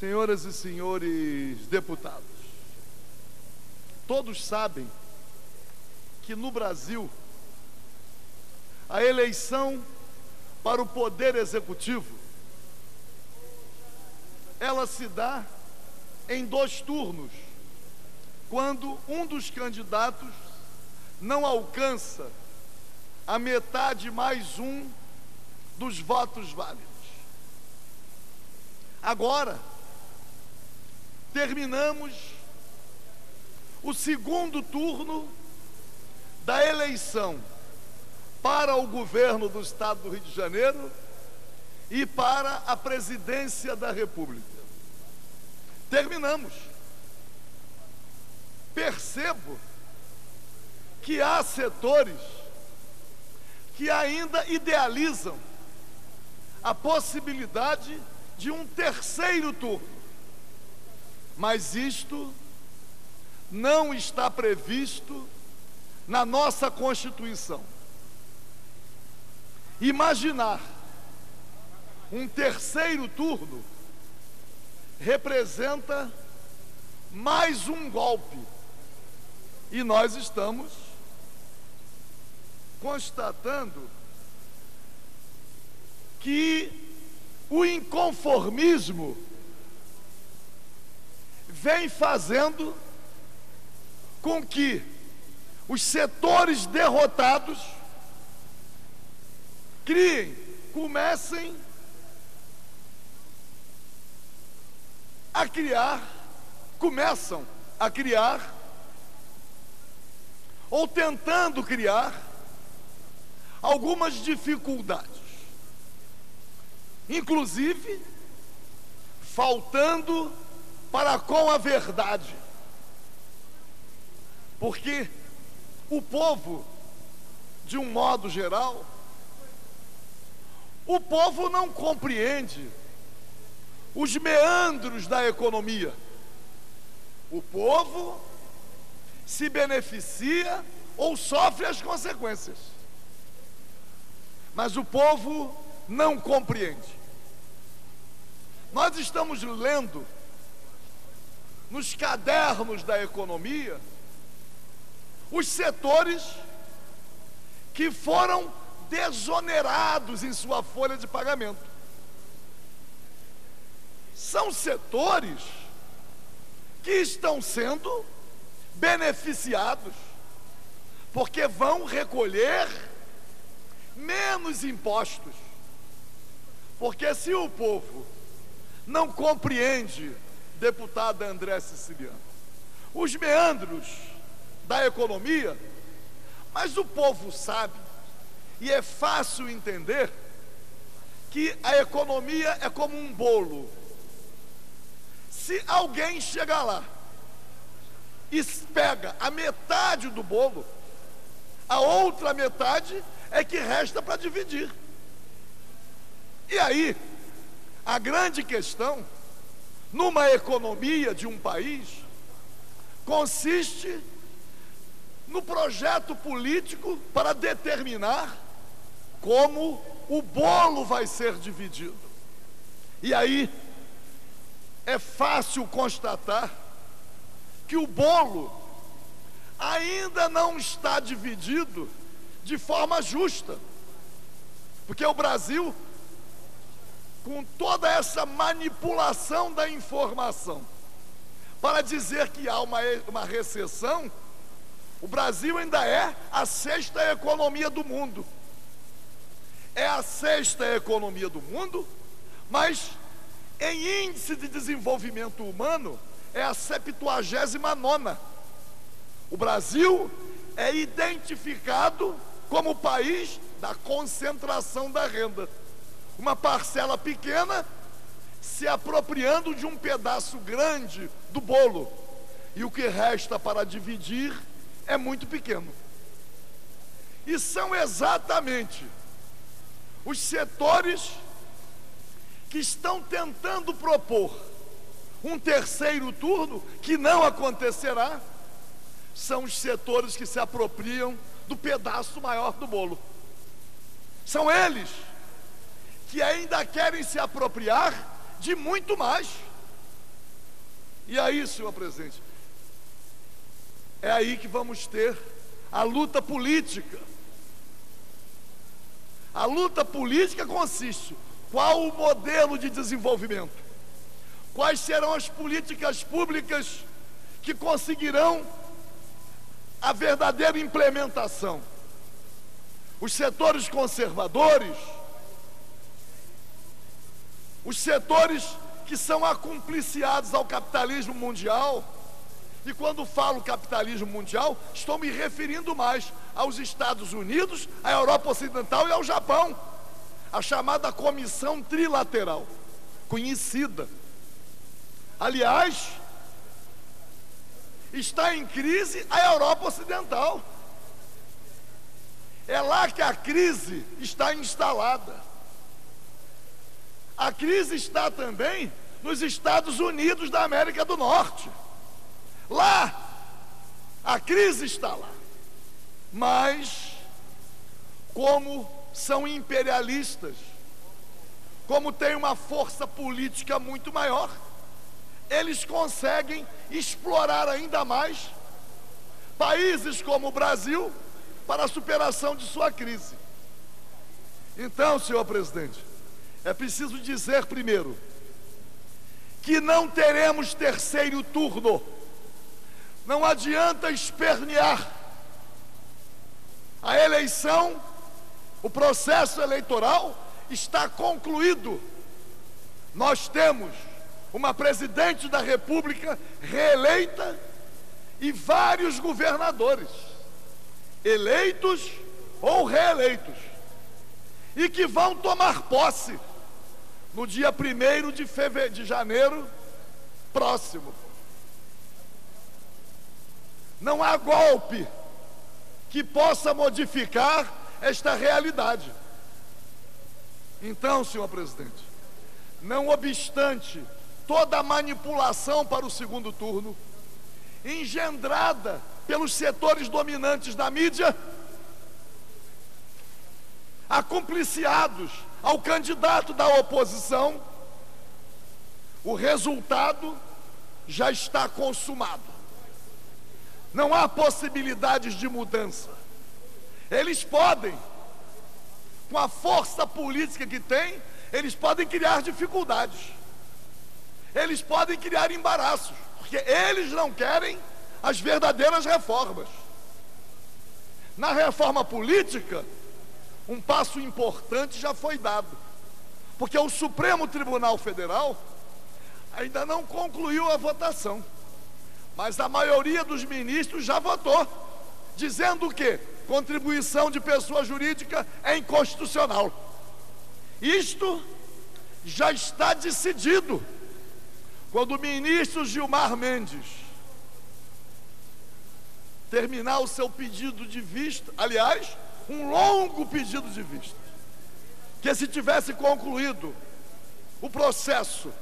Senhoras e senhores deputados, todos sabem que no Brasil a eleição para o Poder Executivo ela se dá em 2 turnos, quando um dos candidatos não alcança a metade mais um dos votos válidos. Agora, terminamos o 2º turno da eleição para o governo do Estado do Rio de Janeiro e para a presidência da República. Terminamos. Percebo que há setores que ainda idealizam a possibilidade de um 3º turno, mas isto não está previsto na nossa Constituição. Imaginar um 3º turno representa mais um golpe, e nós estamos constatando que o inconformismo vem fazendo com que os setores derrotados começam a criar ou tentando criar algumas dificuldades, inclusive faltando para com a verdade, porque o povo, de um modo geral, o povo não compreende os meandros da economia. O povo se beneficia ou sofre as consequências, mas o povo não compreende. Nós estamos lendo nos cadernos da economia os setores que foram desonerados em sua folha de pagamento. São setores que estão sendo beneficiados, porque vão recolher menos impostos. Porque se o povo não compreende, deputada André Siciliano, os meandros da economia, mas o povo sabe, e é fácil entender, que a economia é como um bolo. Se alguém chegar lá e pega a metade do bolo, a outra metade é que resta para dividir. E aí, a grande questão, numa economia de um país, consiste no projeto político para determinar como o bolo vai ser dividido. E aí, é fácil constatar que o bolo ainda não está dividido de forma justa, porque o Brasil, com toda essa manipulação da informação para dizer que há uma recessão, o Brasil ainda é a 6ª economia do mundo. É a 6ª economia do mundo, mas em índice de desenvolvimento humano é a 79ª. O Brasil é identificado como o país da concentração da renda. Uma parcela pequena se apropriando de um pedaço grande do bolo, e o que resta para dividir é muito pequeno. E são exatamente os setores que estão tentando propor um 3º turno, que não acontecerá, são os setores que se apropriam do pedaço maior do bolo. São eles que ainda querem se apropriar de muito mais. E aí, senhor presidente, é aí que vamos ter a luta política. A luta política consiste: qual o modelo de desenvolvimento? Quais serão as políticas públicas que conseguirão a verdadeira implementação? Os setores conservadores, os setores que são acompliciados ao capitalismo mundial, e quando falo capitalismo mundial, estou me referindo mais aos Estados Unidos, à Europa Ocidental e ao Japão, a chamada Comissão Trilateral, conhecida. Aliás, está em crise a Europa Ocidental. É lá que a crise está instalada. A crise está também nos Estados Unidos da América do Norte. Lá, a crise está lá. Mas, como são imperialistas, como tem uma força política muito maior, eles conseguem explorar ainda mais países como o Brasil para a superação de sua crise. Então, senhor presidente, é preciso dizer primeiro que não teremos terceiro turno. Não adianta espernear. A eleição, o processo eleitoral está concluído. Nós temos uma presidente da República reeleita e vários governadores, eleitos ou reeleitos, e que vão tomar posse no dia 1º de janeiro próximo. Não há golpe que possa modificar esta realidade. Então, senhor presidente, não obstante toda a manipulação para o segundo turno, engendrada pelos setores dominantes da mídia, acompliciados ao candidato da oposição, o resultado já está consumado. Não há possibilidades de mudança. Eles podem, com a força política que têm, eles podem criar dificuldades. Eles podem criar embaraços, porque eles não querem as verdadeiras reformas. Na reforma política, um passo importante já foi dado, porque o Supremo Tribunal Federal ainda não concluiu a votação, mas a maioria dos ministros já votou, dizendo que contribuição de pessoa jurídica é inconstitucional. Isto já está decidido. Quando o ministro Gilmar Mendes terminar o seu pedido de vista, aliás, um longo pedido de vista, que se tivesse concluído o processo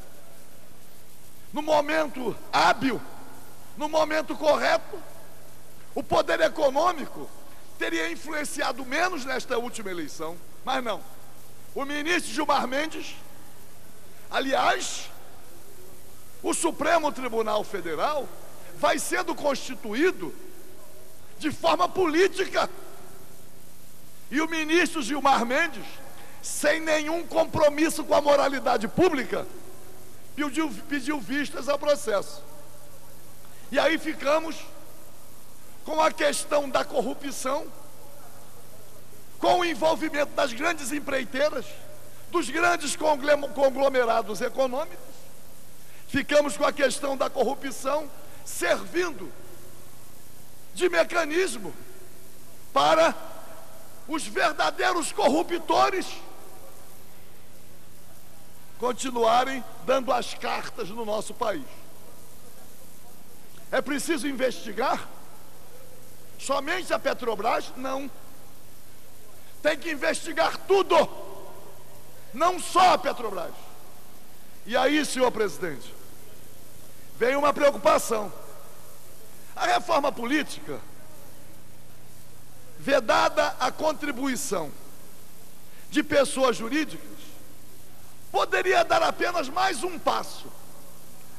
no momento hábil, no momento correto, o poder econômico teria influenciado menos nesta última eleição, mas não. O ministro Gilmar Mendes, aliás, o Supremo Tribunal Federal vai sendo constituído de forma política. E o ministro Gilmar Mendes, sem nenhum compromisso com a moralidade pública, pediu vistas ao processo. E aí ficamos com a questão da corrupção, com o envolvimento das grandes empreiteiras, dos grandes conglomerados econômicos. Ficamos com a questão da corrupção servindo de mecanismo para os verdadeiros corruptores continuarem dando as cartas no nosso país. É preciso investigar somente a Petrobras? Não. Tem que investigar tudo, não só a Petrobras. E aí, senhor presidente, vem uma preocupação. A reforma política, vedada a contribuição de pessoas jurídicas, poderia dar apenas mais um passo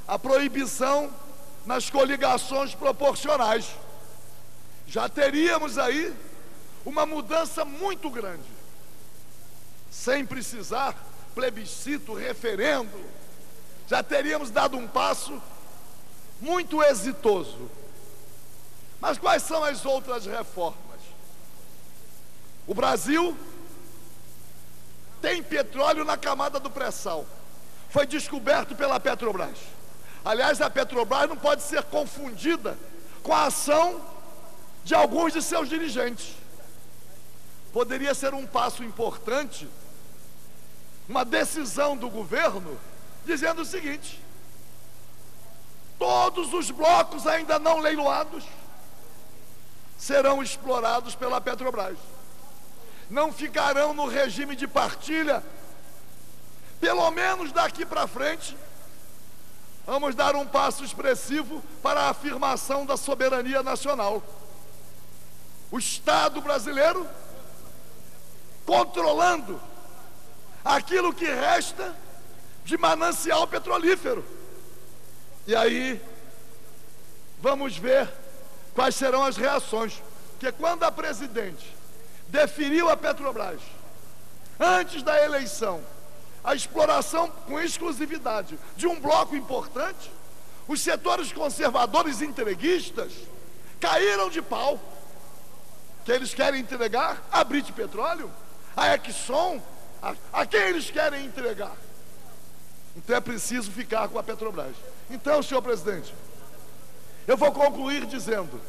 a proibição nas coligações proporcionais. Já teríamos aí uma mudança muito grande, sem precisar plebiscito, referendo. Já teríamos dado um passo muito exitoso. Mas quais são as outras reformas? O Brasil tem petróleo na camada do pré-sal. Foi descoberto pela Petrobras. Aliás, a Petrobras não pode ser confundida com a ação de alguns de seus dirigentes. Poderia ser um passo importante, uma decisão do governo, dizendo o seguinte: todos os blocos ainda não leiloados serão explorados pela Petrobras. Não ficarão no regime de partilha. Pelo menos daqui para frente, vamos dar um passo expressivo para a afirmação da soberania nacional. O Estado brasileiro controlando aquilo que resta de manancial petrolífero. E aí, vamos ver quais serão as reações. Porque quando a presidente definiu a Petrobras, antes da eleição, a exploração com exclusividade de um bloco importante, os setores conservadores e entreguistas caíram de pau. Que eles querem entregar a Brite Petróleo, a Exxon, a quem eles querem entregar? Então é preciso ficar com a Petrobras. Então, senhor presidente, eu vou concluir dizendo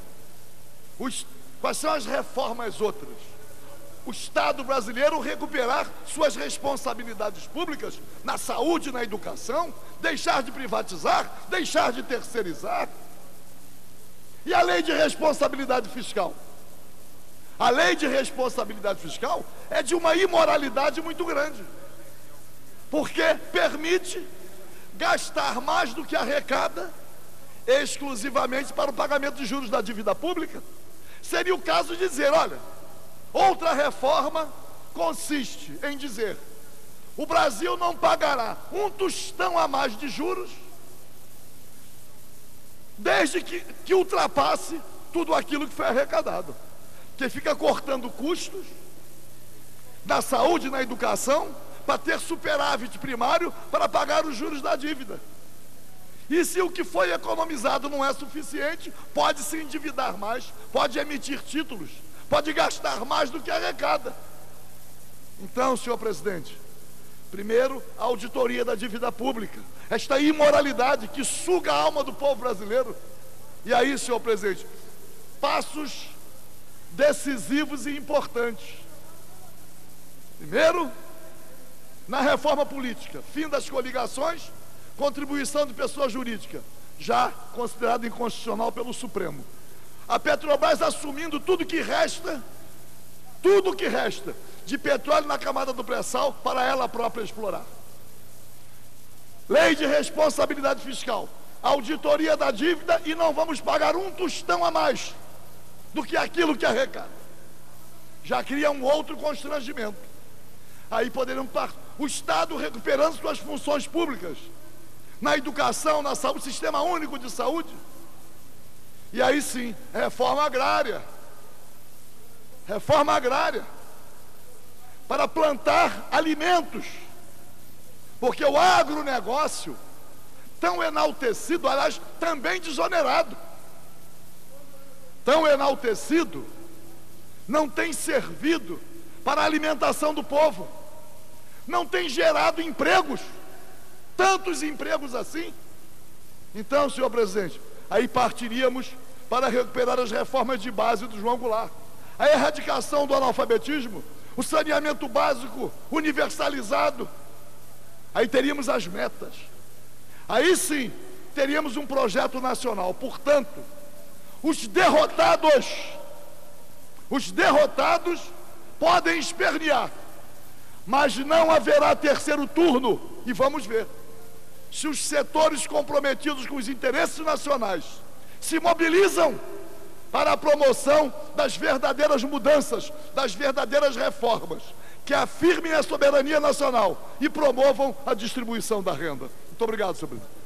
quais são as reformas outras. O Estado brasileiro recuperar suas responsabilidades públicas na saúde, na educação, deixar de privatizar, deixar de terceirizar. E a lei de responsabilidade fiscal? A lei de responsabilidade fiscal é de uma imoralidade muito grande, porque permite gastar mais do que arrecada exclusivamente para o pagamento de juros da dívida pública. Seria o caso de dizer, olha, outra reforma consiste em dizer: o Brasil não pagará um tostão a mais de juros desde que ultrapasse tudo aquilo que foi arrecadado. Que fica cortando custos na saúde e na educação para ter superávit primário para pagar os juros da dívida. E se o que foi economizado não é suficiente, pode se endividar mais, pode emitir títulos, pode gastar mais do que arrecada. Então, senhor presidente, primeiro, a auditoria da dívida pública, esta imoralidade que suga a alma do povo brasileiro. E aí, senhor presidente, passos decisivos e importantes. Primeiro, na reforma política, fim das coligações, contribuição de pessoa jurídica, já considerado inconstitucional pelo Supremo. A Petrobras assumindo tudo que resta de petróleo na camada do pré-sal para ela própria explorar. Lei de responsabilidade fiscal, auditoria da dívida, e não vamos pagar um tostão a mais do que aquilo que arrecada. Já cria um outro constrangimento. Aí poderiam estar o Estado recuperando suas funções públicas na educação, na saúde, sistema único de saúde. E aí sim, reforma agrária para plantar alimentos, porque o agronegócio, tão enaltecido, aliás, também desonerado, tão enaltecido, não tem servido para a alimentação do povo, não tem gerado empregos, tantos empregos assim. Então, senhor presidente, aí partiríamos para recuperar as reformas de base do João Goulart, a erradicação do analfabetismo, o saneamento básico universalizado. Aí teríamos as metas, aí sim teríamos um projeto nacional. Portanto, os derrotados podem espernear, mas não haverá terceiro turno. E vamos ver se os setores comprometidos com os interesses nacionais se mobilizam para a promoção das verdadeiras mudanças, das verdadeiras reformas, que afirmem a soberania nacional e promovam a distribuição da renda. Muito obrigado, senhor presidente.